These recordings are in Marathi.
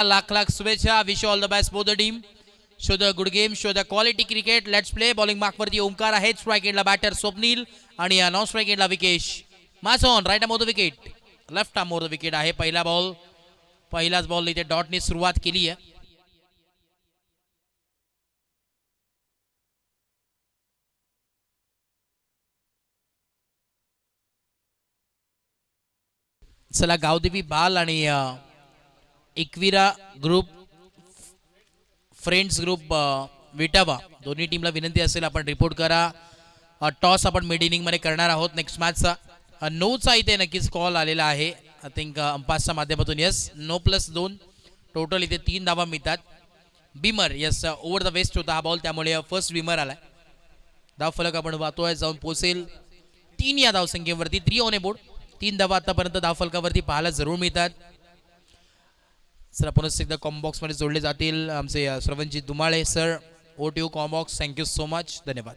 लाख लाख शुभेच्छा. Wish all the best both the team. Show the good game, show the quality cricket. Let's play. Bowling मार्कवरती ओमकार आहे. स्ट्राईक एंडला बॅटर स्वप्नील आणि नॉन स्ट्राईक एंडला विकेश. मास on right arm off the wicket, left arm off the wicket आहे. पहिलाच बॉल इथे डॉटने सुरुवात केली आहे. चला गावदेवी बाल आणि Ekvira group friends group Vitawa दोन्ही टीमला विनंती असेल आपण रिपोर्ट करा. टॉस आपण मिड इनिंग मध्ये करणार आहोत नेक्स्ट मॅचचा. 9चा इथे नक्कीच कॉल आलेला आहे आय थिंक अंपायरच्या माध्यमातून. यस 9+2 टोटल इथे 3 धावा मिळतात. बिमर यस ओव्हर द वेस्ट होता हा बॉल, त्यामुळे फर्स्ट बिमर आलाय. धाव फलक आपण पाहतोय जाऊन पोहोचेल 3 या धावसंख्येवरती. 3 ऑन ए बोर्ड. 3 धावा आतापर्यंत धाव फलकावरती पाहायला जरूर मिळतात. सर पुन्हा एकदा कॉम्बॉक्स मध्ये जोडले जातील आमचे श्रवणजी दुमाळे सर. ओटीओ कॉम्बॉक्स, थँक्यू सो मच, धन्यवाद.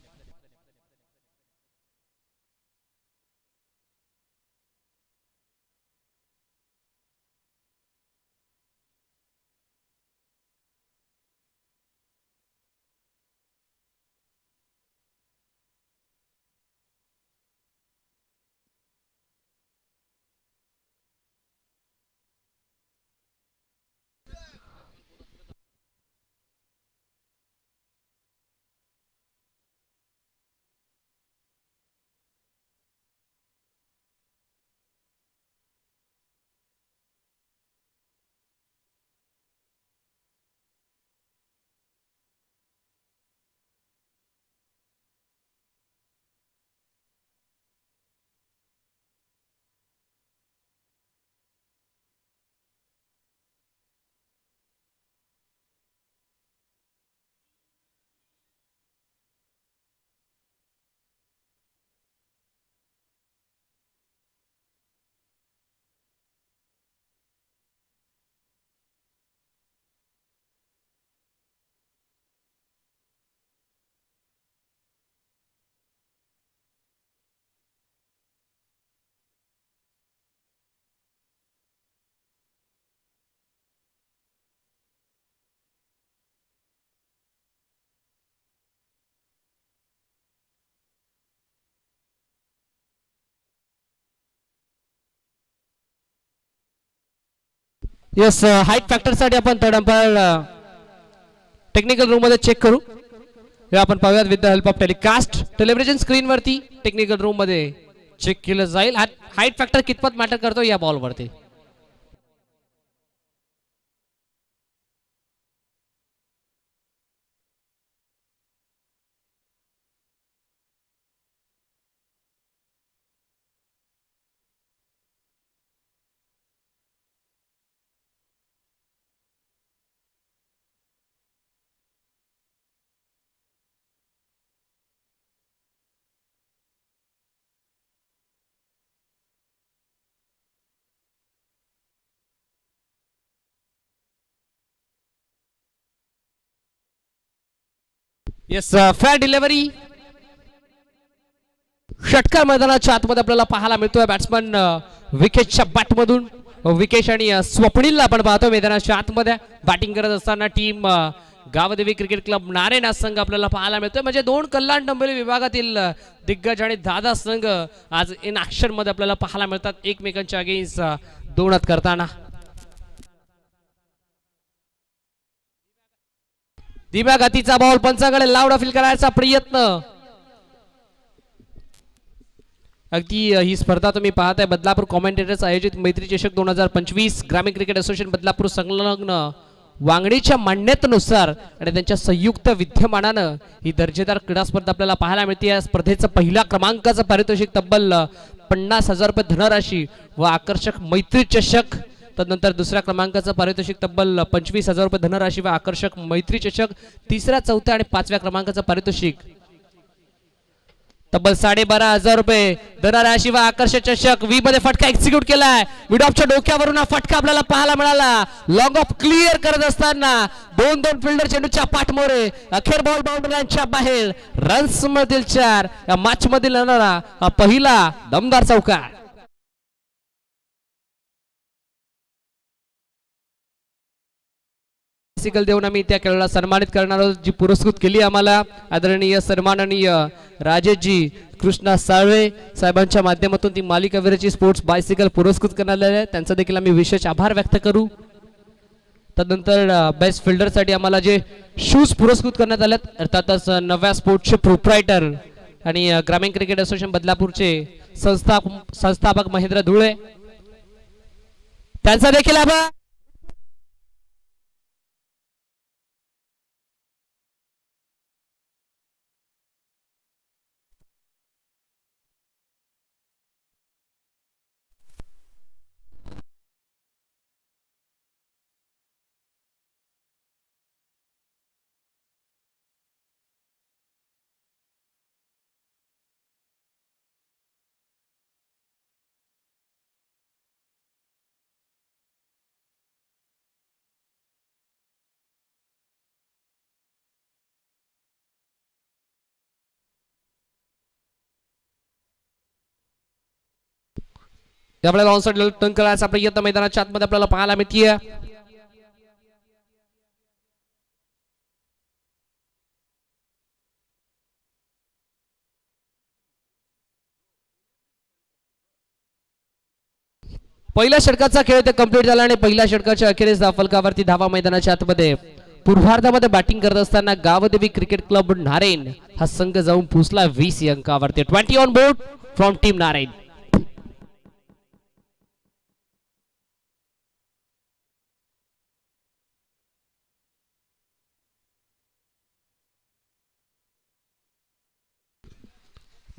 येस हाईट फॅक्टर साठी आपण थर्ड अंपायर टेक्निकल रूम मध्ये चेक करू. हे आपण पाहूयात with the help of telecast. Television screen वरती टेक्निकल रूम मध्ये चेक केलं जाईल हाईट फॅक्टर कितपत मॅटर करतो या बॉल वरती. Yes fair delivery. षटकार मैदानाच्या आतमध्ये आपल्याला पाहायला मिळतोय बॅट्समन विकेशच्या बॅटमधून. विकेश आणि स्वप्नीलला आपण पाहतो मैदानाच्या आतमध्ये बॅटिंग करत असताना. Team Gavdevi cricket club Narayan संघ आपल्याला पाहायला मिळतोय. म्हणजे 2 कल्याण डोंबिवली विभागातील दिग्गज आणि दादा संघ आज इन ऍक्शन मध्ये आपल्याला पाहायला मिळतात एकमेकांच्या अगेन्स्ट दोनात करताना. धीम्या गतीचा बॉल पंचाकडे लावडा फील करायचा प्रयत्न. अगदी ही स्पर्धा तुम्ही पाहताय बदलापूर कॉमेंटेटर्स आयोजित मैत्री चषक 2025 ग्रामीण क्रिकेट असोसिएशन बदलापूर संलग्न वांगडीच्या मान्यतेनुसार आणि त्यांच्या संयुक्त विद्यमानानं ही दर्जेदार क्रीडा स्पर्धा आपल्याला पाहायला मिळते. या स्पर्धेचं पहिल्या क्रमांकाचं पारितोषिक तब्बल 50,000 रुपये धनराशी व आकर्षक मैत्री चषक. तदनंतर दुसऱ्या क्रमांकाचं पारितोषिक तब्बल 25,000 रुपये धनराशी व आकर्षक मैत्री चषक. तिसऱ्या, चौथ्या आणि 5व्या क्रमांकाचं पारितोषिक तब्बल 12,500 रुपये धनराशी व आकर्षक चषक. वी मध्ये फटका एक्झिक्यूट केलाय. विडॉपच्या डोक्यावरून हा फटका आपल्याला पाहायला मिळाला. लॉंग ऑफ क्लिअर करत असताना 2 फिल्डर चेंडूच्या पाठमोरे. अखेर बॉल बाउंड्रीच्या बाहेर. रन्स मधील 4 या मॅच मधील येणारा पहिला दमदार चौकार. बायसिकल देऊन आम्ही त्या खेळाडूला सन्मानित करणार आहोत, जी पुरस्कृत केली आम्हाला आदरणीय सन्माननीय राजेशजी कृष्णा साळवे साहेबांच्या माध्यमातून ती मालिकावीराची स्पोर्ट्स बायसिकल पुरस्कृत करण्यात आली आहे. त्यांचा देखील आम्ही विशेष आभार व्यक्त करू. तदनंतर बेस्ट फिल्डरसाठी आम्हाला जे शूज पुरस्कृत करण्यात आलेत, अर्थातच नव्या स्पोर्ट्सचे प्रोप्रायटर आणि ग्रामीण क्रिकेट असोसिएशन बदलापूरचे संस्थापक महेंद्र धुळे त्यांचा देखील आभार. आपल्याला ऑनसाइड टर्न करायचा प्रयत्न मैदानाच्या आतमध्ये आपल्याला पाहायला मिळतीये. पहिल्या षटकाचा खेळ ते कंप्लीट झाला आणि पहिल्या षटकाच्या अखेरीस फलकावरती धावा मैदानाच्या आतमध्ये पूर्वार्धामध्ये बॅटिंग करत असताना गावदेवी क्रिकेट क्लब नारायण हा संघ जाऊन पोहोचला 20 अंकावरती. 20 on board from team Narayan.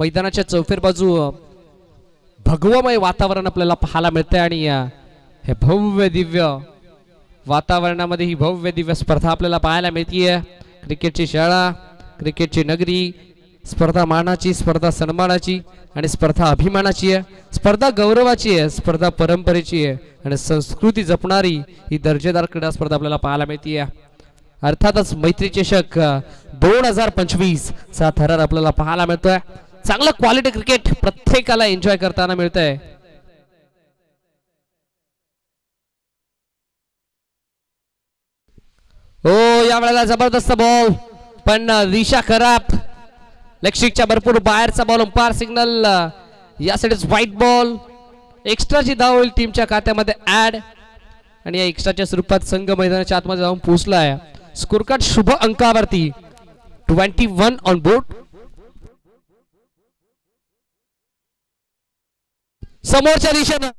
मैदानाच्या चौफेर बाजू भगवमय वातावरण आपल्याला पाहायला मिळतंय आणि हे भव्य दिव्य वातावरणामध्ये ही भव्य दिव्य स्पर्धा आपल्याला पाहायला मिळतीये. क्रिकेटची शाळा, क्रिकेटची नगरी, स्पर्धा मानाची, स्पर्धा सन्मानाची आणि स्पर्धा अभिमानाची आहे. स्पर्धा गौरवाची आहे, स्पर्धा परंपरेची आहे आणि संस्कृती जपणारी ही दर्जेदार क्रीडा स्पर्धा आपल्याला पाहायला मिळतीये. अर्थातच मैत्री चषक 2025 चा थरार आपल्याला पाहायला मिळतोय. चांगलं क्वालिटी क्रिकेट प्रत्येकाला एन्जॉय करताना मिळतंय. हो, या वेळेला जबरदस्त बॉल पण दिशा खराब. लेगस्टिकच्या भरपूर बाहेरचा बॉल, अंपायर सिग्नल यासाठी व्हाईट बॉल. एक्स्ट्राची धाव होईल टीमच्या खात्यामध्ये ऍड आणि या एक्स्ट्राच्या स्वरूपात संघ मैदानाच्या आतमध्ये जाऊन पोहोचलाय. स्कोर कार्ड शुभ अंकावरती 21 ऑन बोर्ड. समोरच्या दिशेनं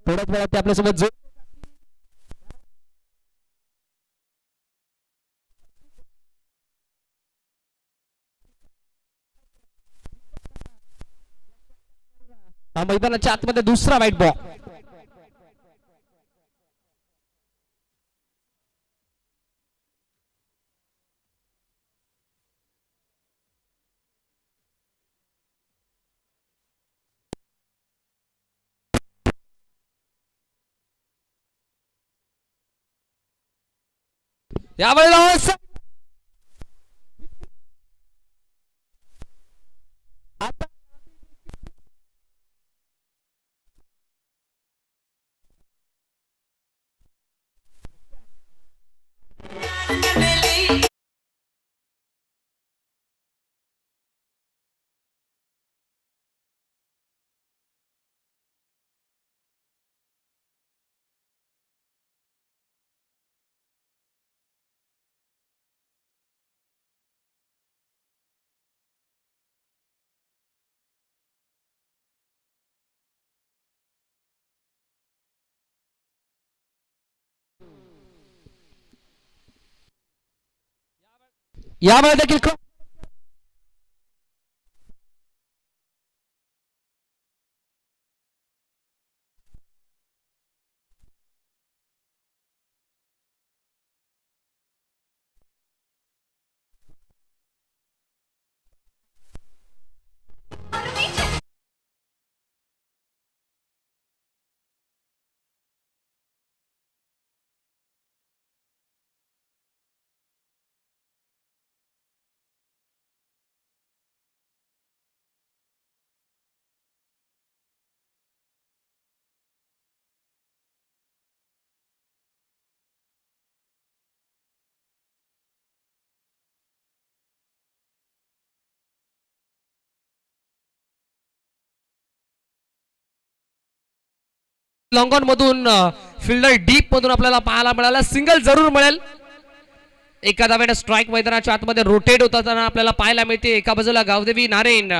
थोड्याच वेळात ते आपल्यासोबत जो मैदानाच्या आतमध्ये दुसरा व्हाईट बॉल. यावेळेला देखील लॉंग ऑन मधून फिल्डर डीप मधून आपल्याला पाहायला मिळाला. सिंगल जरूर मिळेल. एका धावेने स्ट्राईक मैदानाच्या आतमध्ये रोटेट होताना आपल्याला पाहायला मिळते. एका बाजूला गावदेवी नारायण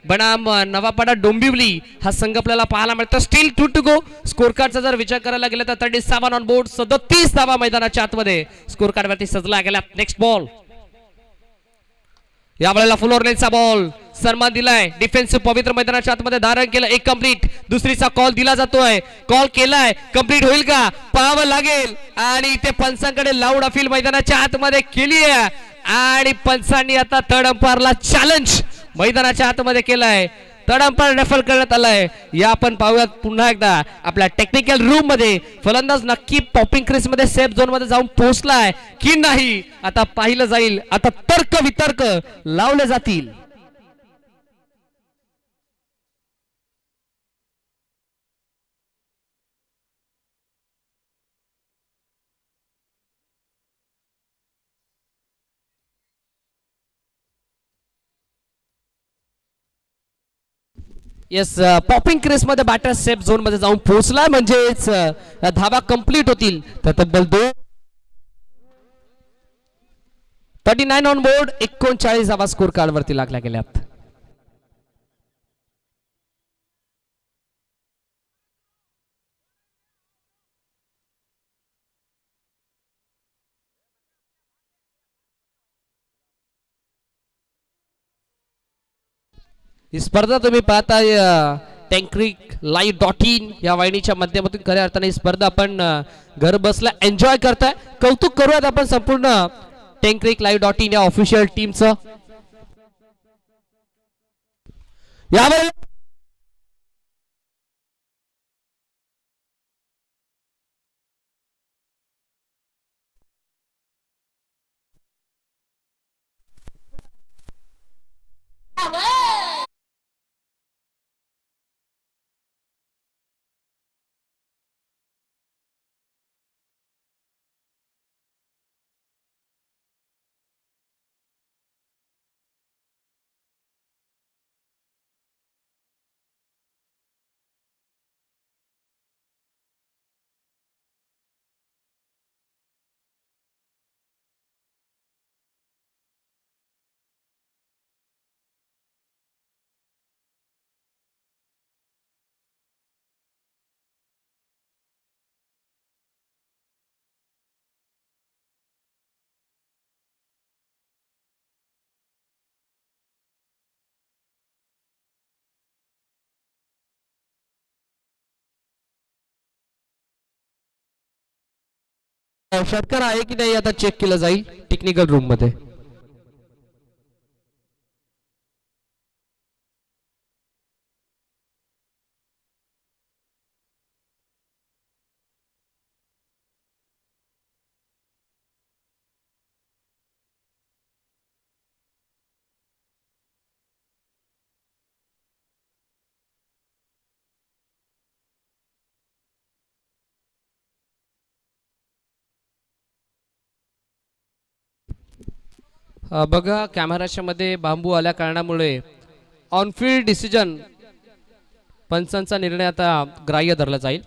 बनाम नवापाडा डोंबिवली हा संघ आपल्याला पाहायला मिळतो. Steel to go. स्कोर कार्डचा जर विचार करायला गेला तर 37 ऑन बोर्ड. 37 धावा मैदानाच्या आतमध्ये स्कोर कार्ड वरती सजला गेला. Next ball. यावेळेला फुल ओव्हरलेनचा बॉल सन्मान दिलाय. डिफेन्सिव्ह पवित्र मैदानाच्या आतमध्ये धारण केलं. एक कंप्लीट. दुसरीचा कॉल दिला जातोय. कॉल केलाय. कंप्लीट होईल का पाहावं लागेल. आणि इथे पंचांकडे लाऊड अपील मैदानाच्या आतमध्ये केली आहे. आणि पंचांनी आता थर्ड अंपायरला चॅलेंज मैदानाच्या आतमध्ये केलाय. थर्ड अंपायर रेफर करण्यात आलाय. या आपण पाहूयात पुन्हा एकदा आपल्या टेक्निकल रूम मध्ये फलंदाज नक्की पॉपिंग क्रीज मध्ये सेफ झोन मध्ये जाऊन पोहोचलाय की नाही आता पाहिलं जाईल. आता तर्क वितर्क लावले जातील. येस पॉपिंग क्रेस मध्ये बॅटर सेफ झोन मध्ये जाऊन पोहोचलाय म्हणजेच धावा कंप्लीट होतील. तर तब्बल 39 ऑन बोर्ड. 39 धावा स्कोर कार्ड वरती लागल्या गेल्यात. ही स्पर्धा तुम्ही पाहताय tankrick.live.in या वाहिनीच्या माध्यमातून. खऱ्या अर्थाने ही स्पर्धा आपण घर बसल्या एन्जॉय करताय. कौतुक करूयात आपण संपूर्ण tankrick.live.in या ऑफिशियल टीमचं. यावर षटकार आहे की नाही आता चेक केलं जाईल टेक्निकल रूम मध्ये. बघा कॅमेराच्या मध्ये बांबू आल्या कारणामुळे ऑनफील्ड डिसिजन पंचांचा निर्णय आता ग्राह्य धरला जाईल.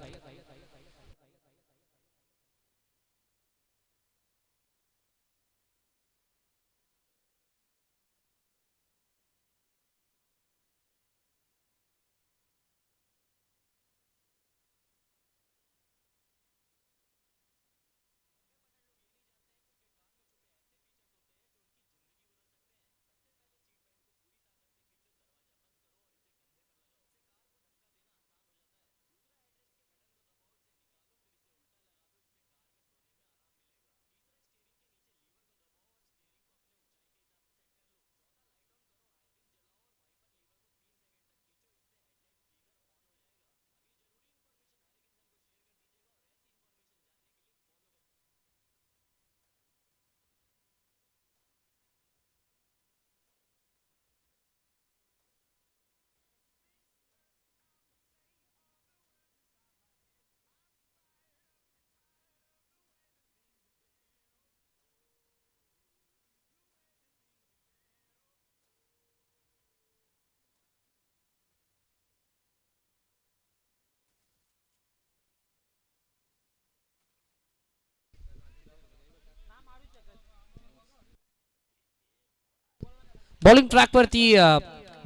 बॉलिंग ट्रॅक वरती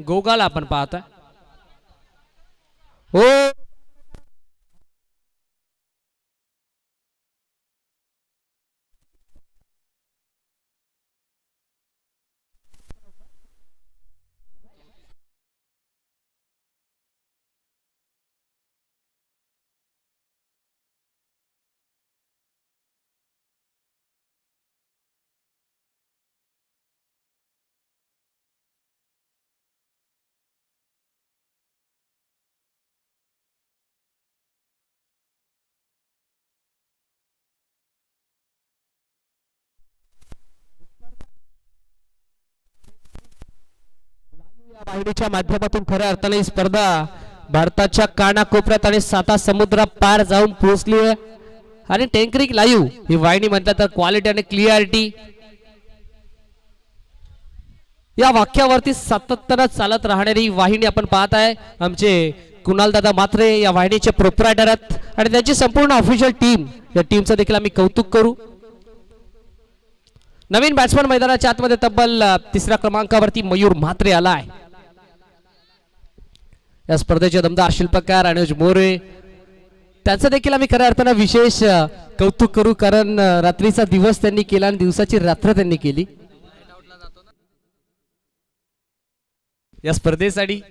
गोगाल आपण पाहतोय. हो वाहिनीच्या माध्यमातून खऱ्या अर्थाने ही स्पर्धा भारताच्या कानाकोपऱ्यात आणि 7 समुद्रा पार जाऊन पोहोचली आहे. आणि टेंकरिक लाईव्ह ही वाहिनी म्हणतात तर क्वालिटी आणि क्लिअरिटी या वाक्यावरती सातत्यानं चालत राहणारी वाहिनी आपण पाहत आहे. आमचे कुणाल दादा मात्रे या वाहिनीचे प्रोप्रायटर आहेत आणि त्यांची संपूर्ण ऑफिशियल टीम, या टीमचं देखील आम्ही कौतुक करू. नवीन बॅट्समन मैदानाच्या आतमध्ये तब्बल 3ऱ्या क्रमांकावरती मयूर म्हात्रे आलाय. या स्पर्धेचे दमदार शिल्पकार अनुज मोरे, त्यांचं देखील आम्ही खऱ्या अर्थानं विशेष कौतुक करू, कारण रात्रीचा दिवस त्यांनी केला आणि दिवसाची रात्र त्यांनी केली या स्पर्धेसाठी.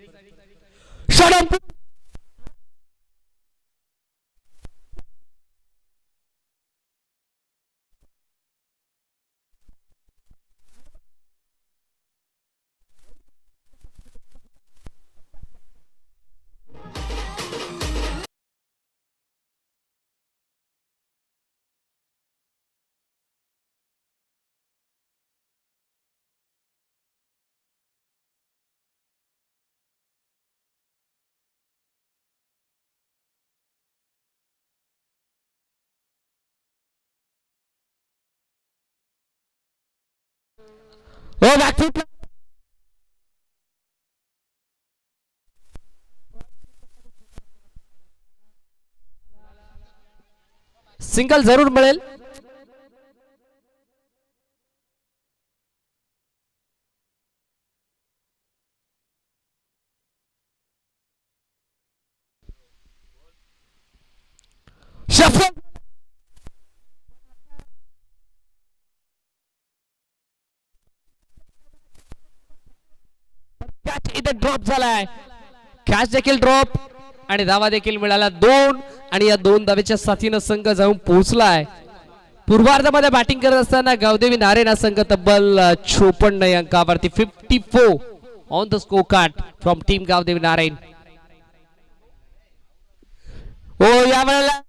हो बॅकफूट सिंगल जरूर मिळेल. शफल इथे ड्रॉप झालाय, कॅच देखील ड्रॉप आणि धावा देखील मिळाला 2 आणि या 2 धावेच्या साथीनं संघ जाऊन पोहोचलाय. पूर्वार्धामध्ये बॅटिंग करत असताना गावदेवी नारायण हा संघ तब्बल 56 अंकावरती 54 on the score card from team Gavdevi Narayan. हो यावेळेला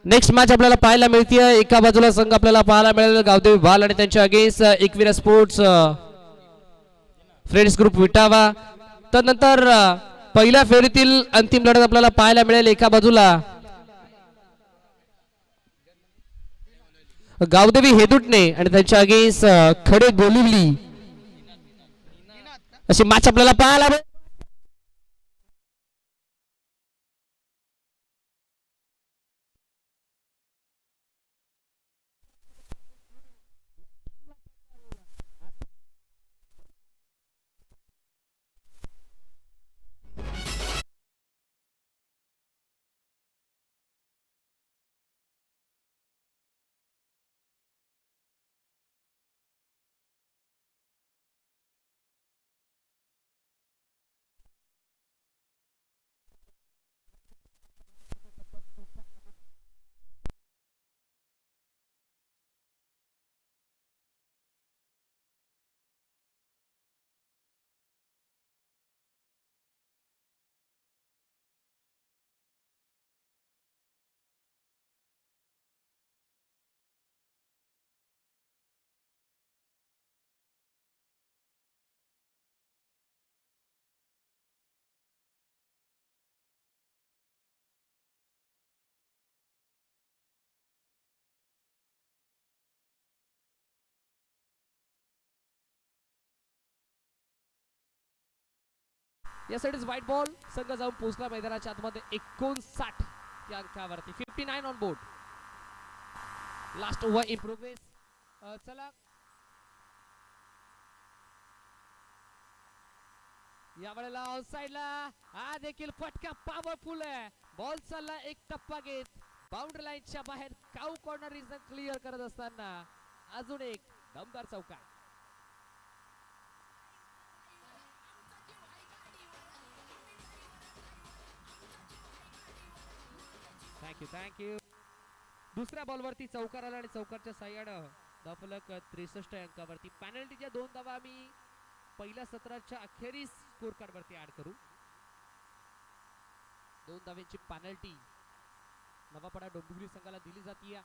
नेक्स्ट मॅच आपल्याला पाहायला मिळते. एका बाजूला संघ आपल्याला पाहायला मिळेल गावदेवी भाल आणि त्यांच्या against Ekvira sports friends group Vitawa. त्यानंतर पहिल्या फेरीतील अंतिम लढत आपल्याला पाहायला मिळेल. एका बाजूला गावदेवी हेदुटणे आणि त्यांच्या अगेन्स्ट खडे बोलिवली. अशी मॅच आपल्याला पाहायला मिळेल. यासाठीच व्हाईट बॉल संघ जाऊन पोहोचला मैदानाच्या आतमध्ये 59 या अंकावरती. 59 on board. Last over in progress. चला या वेळेला ऑफसाइडला हा देखील फटका पॉवरफुल आहे. बॉल चालला एक टप्पा घेत बाउंड्री लाईनच्या बाहेर. काऊ कॉर्नर रिजन क्लिअर करत असताना अजून एक दमदार चौकार. थँक्यू. दुसऱ्या बॉलवरती चौकार आला आणि चौकारच्या साह्यानं धावफलक 63 अंकावरती. पॅनल्टीच्या 2 धावा आम्ही पहिल्या सत्राच्या अखेरीस स्कोर कार्ड वरती ऍड करू. 2 धाव्यांची पॅनल्टी नवापडा डोंबिवली संघाला दिली जाते.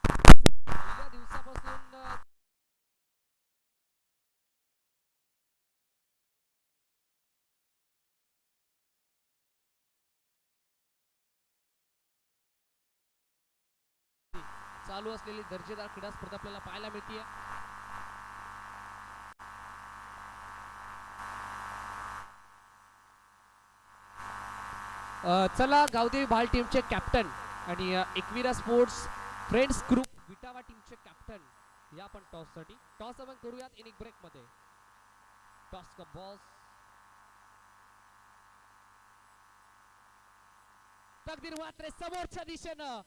पहिल्या दिवसापासून चालू असलेली दर्जेदार क्रीडा स्पर्धा आपल्याला पाहायला मिळते. चला गावदेवी भाल टीमचे कॅप्टन आणि Ekvira sports friends group Vitawa टीमचे कॅप्टन या पण टॉस साठी. टॉस आपण करूयात इनिंग ब्रेक मध्ये. टॉस का बॉस तकदीर मात्र समोरच्या दिशेनं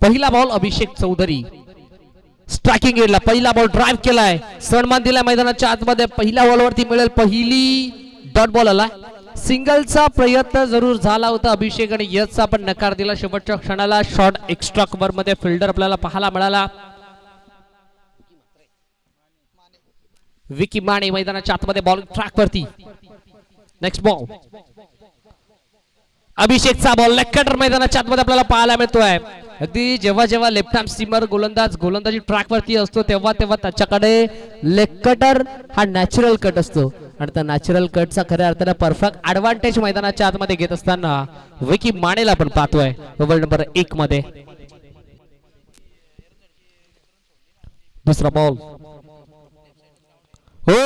पहिला बॉल अभिषेक चौधरी स्ट्रायकिंग एडला पहिला बॉल ड्राईव्ह केलाय, सन्मान दिलाय मैदानाच्या आतमध्ये. पहिल्या बॉलवरती मिळेल पहिली डॉट बॉल आला. सिंगलचा प्रयत्न जरूर झाला होता अभिषेक आणि यशचा पण नकार दिला शेवटच्या क्षणाला. शॉट एक्स्ट्रा कव्हर मध्ये फिल्डर आपल्याला पाहायला मिळाला. विकी माने मैदानाच्या आतमध्ये बॉल ट्रॅक वरती. नेक्स्ट बॉल अभिषेकचा बॉल लेग कटर मैदानाच्या आतमध्ये आपल्याला पाहायला मिळतोय. अगदी जेव्हा जेव्हा लेफ्ट हँड स्टीमर गोलंदाजी ट्रॅक वरती असतो तेव्हा तेव्हा त्याच्याकडे लेग कटर हा नॅचरल कट असतो आणि त्या नॅचरल कटचा खऱ्या अर्थाने परफेक्ट ऍडव्हान्टेज मैदानाच्या आतमध्ये घेत असताना विकी मानेला आपण पाहतोय ओव्हर नंबर 1 मध्ये. दुसरा बॉल हो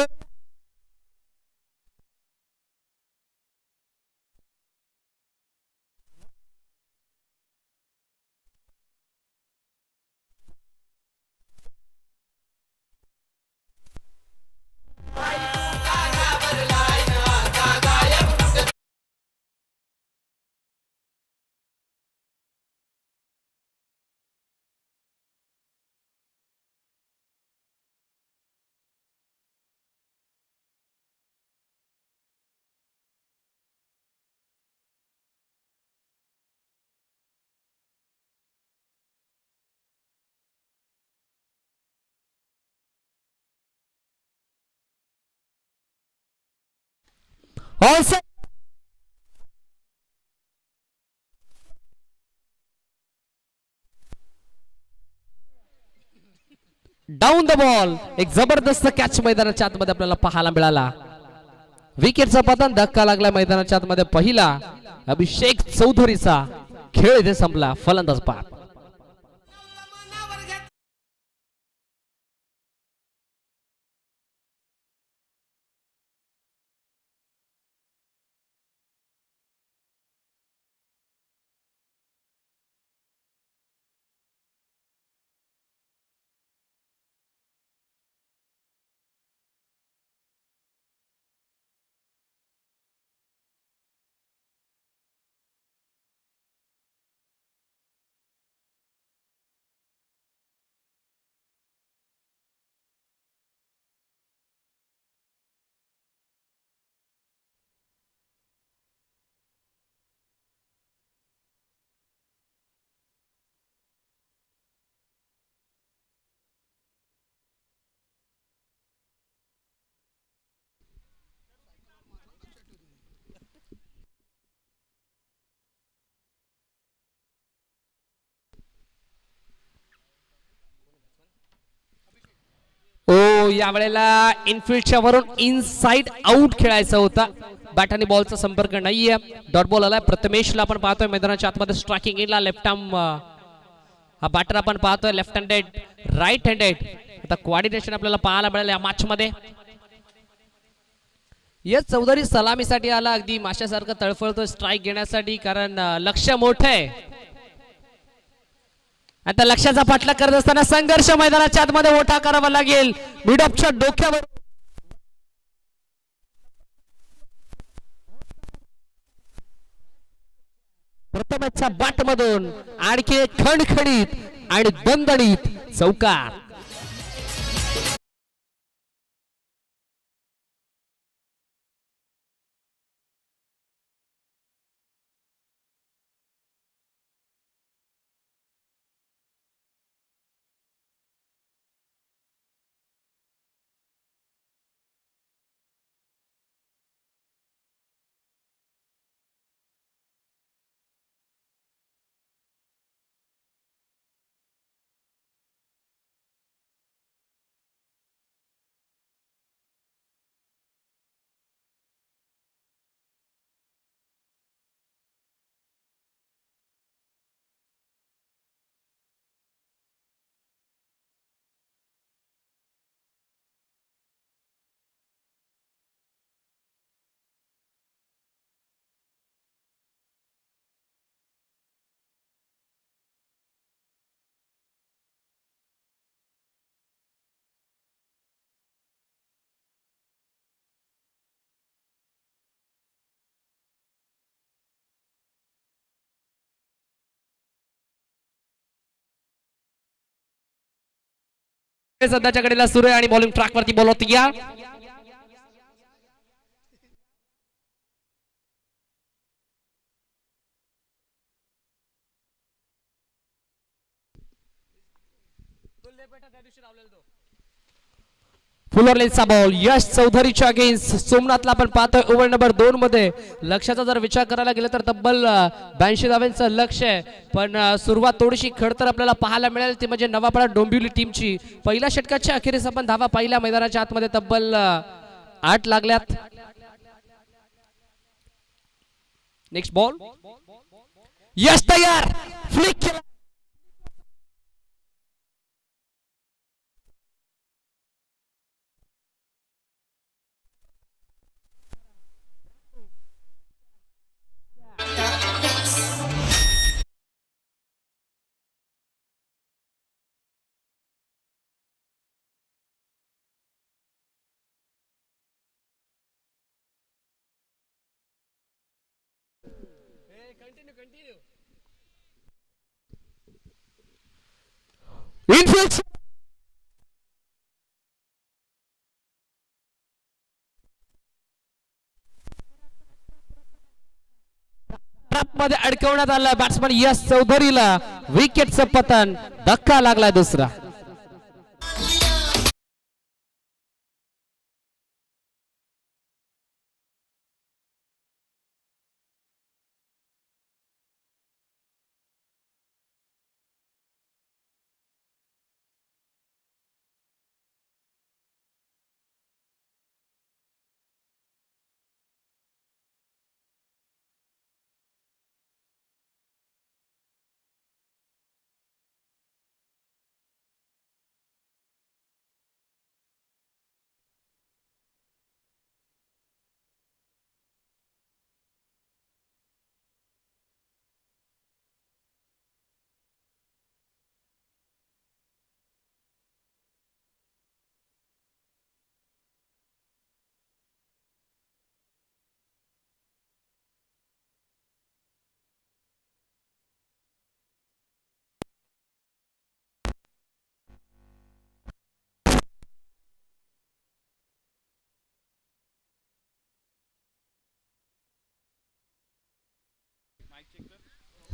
ऑल डाऊन द बॉल. एक जबरदस्त कॅच मैदानाच्या आतमध्ये आपल्याला पाहायला मिळाला. विकेटचा पतन धक्का लागला मैदानाच्या आतमध्ये. पहिला अभिषेक चौधरीचा खेळ इथे संपला. फलंदाज बाद. ओ यावेळेला इनफिल्डच्या वरून इनसाइड आउट खेळायचा होता. बॅट आणि बॉलचा संपर्क नाहीये. डॉट बॉल आलाय. प्रथमेशला आपण पाहतोय मैदानाच्या आतमध्ये स्ट्रायकिंग इनला. लेफ्ट आर्म हा बॅटर आपण पाहतोय लेफ्ट हँडेड राईट हँडेड. आता कोऑर्डिनेशन आपल्याला पाहायला मिळालं या मॅच मध्ये. यश चौधरी सलामीसाठी आला. अगदी माशासारखं तळफळतो स्ट्राईक घेण्यासाठी कारण लक्ष्य मोठं आहे. आता लक्ष्याचा पाठलाग करत असताना संघर्ष मैदानाच्या आतमध्ये मोठा करावा लागेल. मिड ऑफच्या डोक्यावर प्रथमच्या बॅट मधून आणखी खणखणीत आणि दणदणीत चौकार. सध्याच्या घडीला सुरू आहे आणि बॉलिंग ट्रॅक वरती बॉल होती या फुलरलेनचा बॉल यश चौधरीच्या अगेन्स्ट सोमनाथला आपण पाहतोय ओव्हर नंबर 2 मध्ये लक्षाचा जर विचार करायला गेला तर तब्बल 82 धावांचं लक्ष आहे पण सुरुवात थोडीशी खडतर आपल्याला पाहायला मिळेल ती म्हणजे नवापाडा डोंबिवली टीमची पहिल्या षटकाच्या अखेरीस आपण धावा पहिल्या मैदानाच्या आतमध्ये तब्बल 8 लागल्यात नेक्स्ट बॉल यश तयार फ्लिक केला इनफिल्ड मध्ये अडकवण्यात आलं बॅट्समन यश चौधरीला विकेटचं पतन धक्का लागलाय दुसरा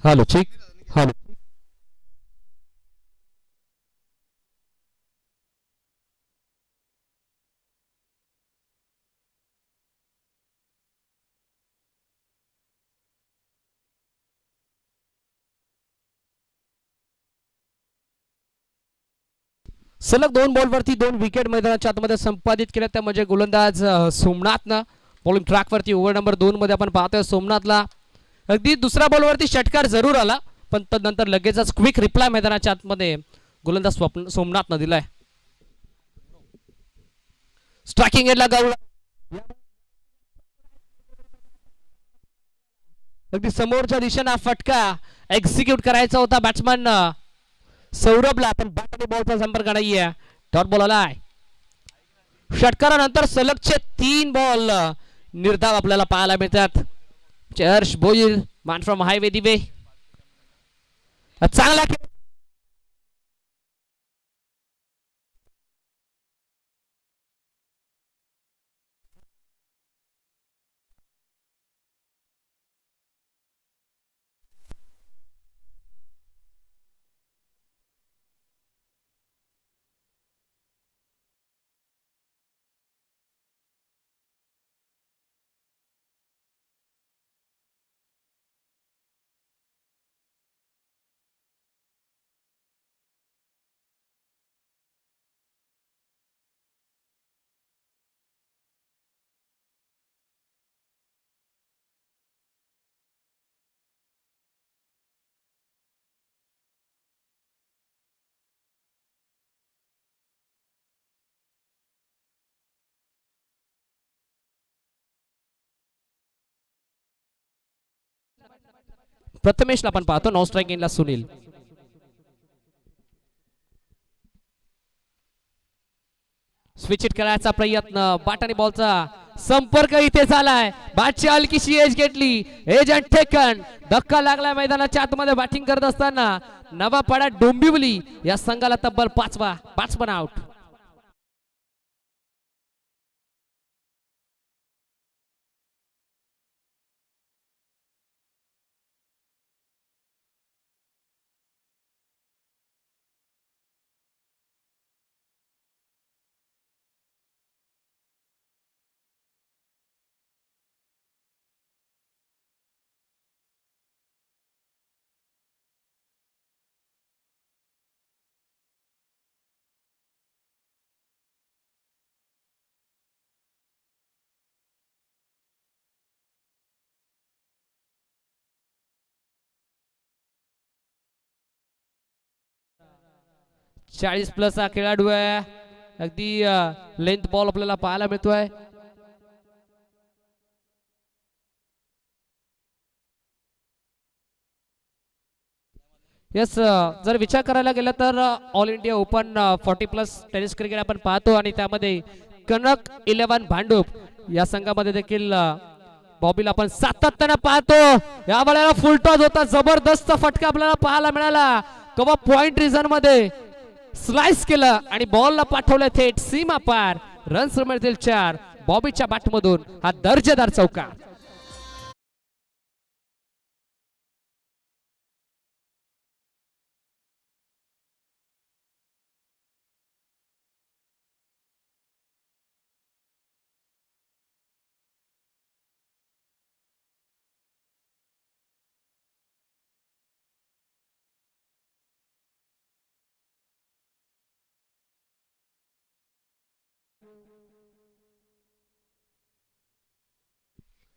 हॅलो चेक हॅलो सलग 2 बॉलवरती 2 विकेट मैदानाच्या आतमध्ये संपादित केल्या त्या म्हणजे गोलंदाज सोमनाथनं बॉलिंग ट्रॅक वरती ओव्हर नंबर 2 मध्ये आपण पाहतोय सोमनाथला अगदी दुसऱ्या बॉलवरती षटकार जरूर आला पण तदनंतर लगेचच क्विक रिप्लाय मैदानाच्या आतमध्ये गोलंदाज सोमनाथनं दिलाय स्ट्रायकिंग एंडला गावला अगदी समोरच्या दिशेने फटका एक्झिक्यूट करायचा होता बॅट्समन सौरभला पण बॅट बॉलचा संपर्क नाहीये डॉट बॉल आलाय षटकारानंतर सलगचे 3 बॉल निर्धाव आपल्याला पाहायला मिळतात Harsh boil man from highway दिवे चांगला प्रथमेशला आपण पाहतो नॉन स्ट्रायकिंगला सुनील स्विच इट करायचा प्रयत्न बॅट आणि बॉलचा संपर्क इथे झालाय बॅटची हलकीशी एज घेतली एज अँड टेकन धक्का लागलाय मैदानाच्या आतमध्ये बॅटिंग करत असताना नवापाडा डोंबिवली या संघाला तब्बल 5वा बॅट्समन आउट 40 प्लस हा खेळाडू आहे. अगदी लेंथ बॉल आपल्याला पाहायला मिळतोय. यस, जर विचार करायला गेला तर all India open 40 plus tennis cricket आपण पाहतो आणि त्यामध्ये कनक 11 भांडूप या संघामध्ये देखील बॉबीला आपण सातत्याने पाहतो. या वेळेला फुल टॉस होता, जबरदस्त फटका आपल्याला पाहायला मिळाला. कवा पॉइंट रिझन मध्ये स्लाइस केलं आणि बॉलला पाठवलं थेट सीमा पार. रन्स मिळतील 4 बॉबीच्या बॅटमधून. हा दर्जेदार चौकार.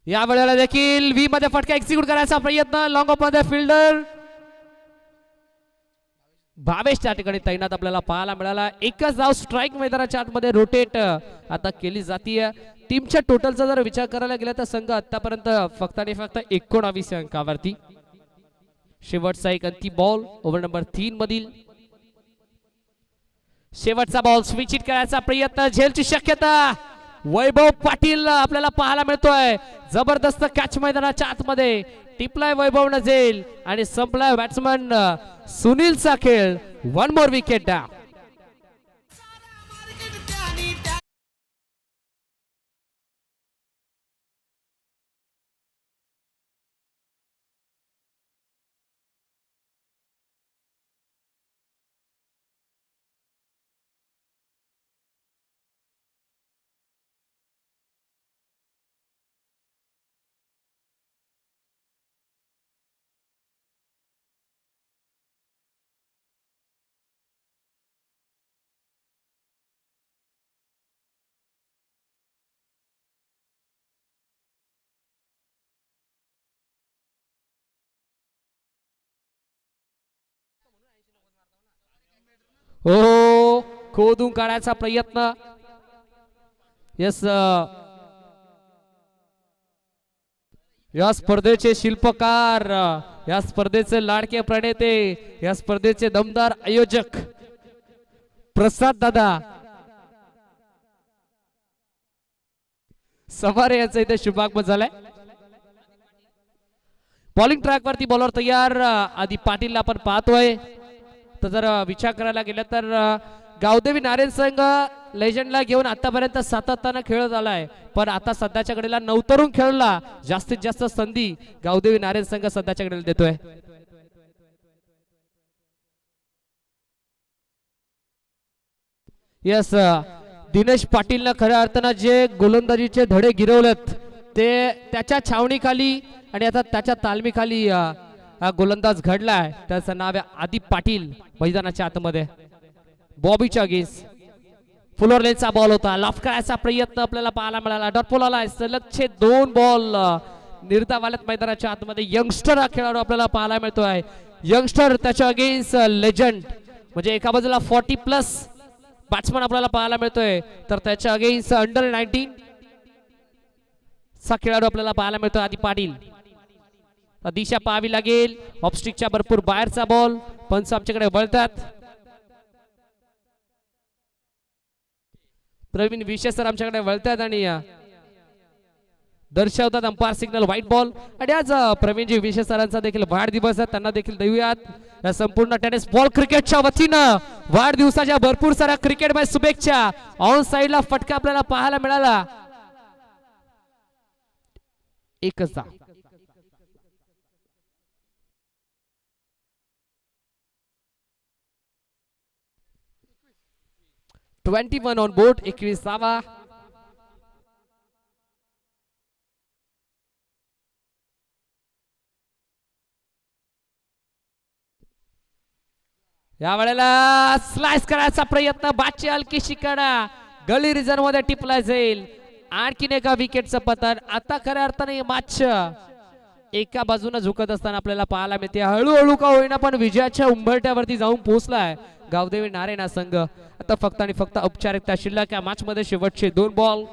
या वेळेला देखील व्ही मध्ये फटका एक्झिक्यूट करायचा प्रयत्न. लॉंग ऑफ मध्ये फिल्डर भावेश त्या ठिकाणी तैनात आपल्याला पाहायला मिळाला. एकच धाव स्ट्राईक मैदानाच्या आतमध्ये रोटेट आता केली जातीय. टीमच्या टोटलचा जर विचार करायला गेला तर संघ आतापर्यंत फक्त आणि फक्त 19 अंकावरती. शेवटचा एक अंतिम बॉल ओव्हर नंबर 3 मधील शेवटचा बॉल स्विच हिट करायचा प्रयत्न. झेलची शक्यता वैभव पाटील आपल्याला पाहायला मिळतोय. जबरदस्त कॅच मैदानाच्या आतमध्ये टिपलाय वैभव नझेल आणि संपलाय बॅट्समन सुनीलचा खेळ. 1 मोर विकेट डाऊन. हो, खोदून काढायचा प्रयत्न. यस, या स्पर्धेचे शिल्पकार, या स्पर्धेचे लाडके प्रणेते, या स्पर्धेचे दमदार आयोजक प्रसाद दादा सवारे यांचा इथे शुभागमन झालाय. बॉलिंग ट्रॅक वरती बॉलर तयार. आधी पाटीलला आपण पाहतोय. तर जर विचार करायला गेला तर गावदेवी नारायण संघ लेजंडला घेऊन आतापर्यंत सातत्यानं खेळत आलाय, पण आता सध्याच्या घडीला नवतरुण खेळला जास्तीत जास्त संधी गावदेवी नारायण संघ सध्याच्या घडीला देतोय. यस, दिनेश पाटीलनं खऱ्या अर्थानं जे गोलंदाजीचे धडे गिरवलेत ते त्याच्या छावणीखाली आणि आता त्याच्या तालमीखाली हा गोलंदाज घडलाय. त्याचं नाव आहे आदिप पाटील. मैदानाच्या आतमध्ये बॉबीच्या अगेन्स्ट फुलर लेनचा बॉल होता. लॉफ्ट करायचा प्रयत्न आपल्याला पाहायला मिळाला. डॉट आलाय. सलगचे 2 बॉल निर्धावाल्यात मैदानाच्या आतमध्ये. यंगस्टर हा खेळाडू आपल्याला पाहायला मिळतोय. यंगस्टर त्याच्या अगेन्स्ट लेजंड, म्हणजे एका बाजूला 40 प्लस बॅट्समन आपल्याला पाहायला मिळतोय, तर त्याच्या अगेन्स्ट अंडर 19 चा खेळाडू आपल्याला पाहायला मिळतोय आदिप पाटील. दिशा पाहावी लागेल. ऑफस्टिकच्या भरपूर बाहेरचा बॉल. पंच आमच्याकडे वळतात. प्रवीण विशेष सर आमच्याकडे वळतात आणि दर्शवतात अंपायर सिग्नल व्हाईट बॉल. आणि आज प्रवीणजी विशेष सरांचा देखील वाढदिवस आहे, त्यांना देखील देऊयात या संपूर्ण टेनिस बॉल क्रिकेटच्या वतीनं वाढदिवसाच्या भरपूर साऱ्या क्रिकेट मॅच शुभेच्छा. ऑन साइडला फटका आपल्याला पाहायला मिळाला. एकच धाव. 21 ऑन बोर्ड. 21 धावा. या वेळेला स्लाइस करायचा प्रयत्न. बाची हलकी शिकाडा गली रिझन मध्ये टिपला जाईल. आणखीन एका विकेटचं पतन. आता खऱ्या अर्थाने मॅच एका बाजूने झुकत असताना आपल्याला पाहायला मिळते. हळूहळू का होईना पण विजयाच्या उंबरट्यावरती जाऊन पोहोचलाय गावदेवी नारायण हा संघ. आता फक्त आणि फक्त औपचारिकता शिल्लक या मॅच मध्ये शेवटचे 2 बॉल.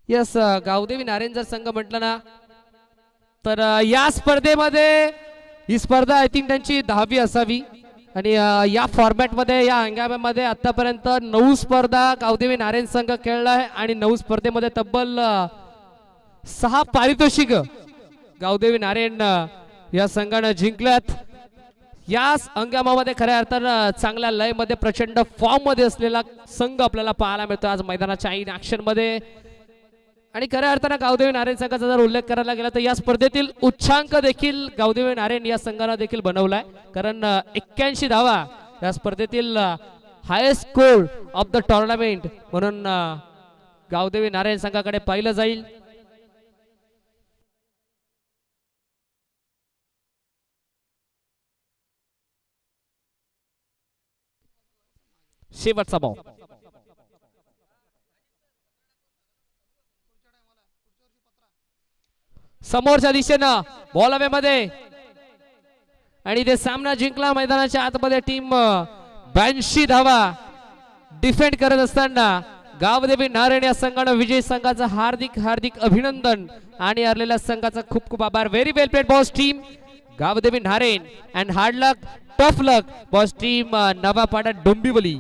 यस गावदेवी नारायण जर संघ म्हटलं ना तर या स्पर्धेमध्ये ही स्पर्धा आय थिंक त्यांची 10वी असावी आणि या फॉर्मॅट मध्ये या हंगामामध्ये आतापर्यंत 9 स्पर्धा गावदेवी नारायण संघ खेळला आहे आणि 9 स्पर्धेमध्ये तब्बल 6 पारितोषिक गावदेवी नारायण या संघाने जिंकल्यात. या हंगामामध्ये खऱ्या अर्थानं चांगल्या लय मध्ये प्रचंड फॉर्म मध्ये असलेला संघ आपल्याला पाहायला मिळतो आज मैदानाच्या इन ऍक्शन मध्ये. आणि खऱ्या अर्थानं गावदेवी नारायण संघाचा जर उल्लेख करायला गेला तर या स्पर्धेतील उच्चांक देखील गावदेवी नारायण या संघानं देखील बनवलाय. कारण 81 धावा या स्पर्धेतील highest score of the tournament म्हणून गावदेवी नारायण संघाकडे पाहिलं जाईल. शेवटचा बॉल समोरच्या दिशेनं बॉल हवे मध्ये आणि ते सामना जिंकला. मैदानाच्या आतमध्ये टीम 82 धावा डिफेंड करत असताना गावदेवी नारायण या संघानं विजय संघाचं हार्दिक हार्दिक अभिनंदन आणि हरलेल्या संघाचा खूप खूप आभार. Very well played boss team Gavdevi Narayan and hard luck tough luck boss team Navapada Dombivli.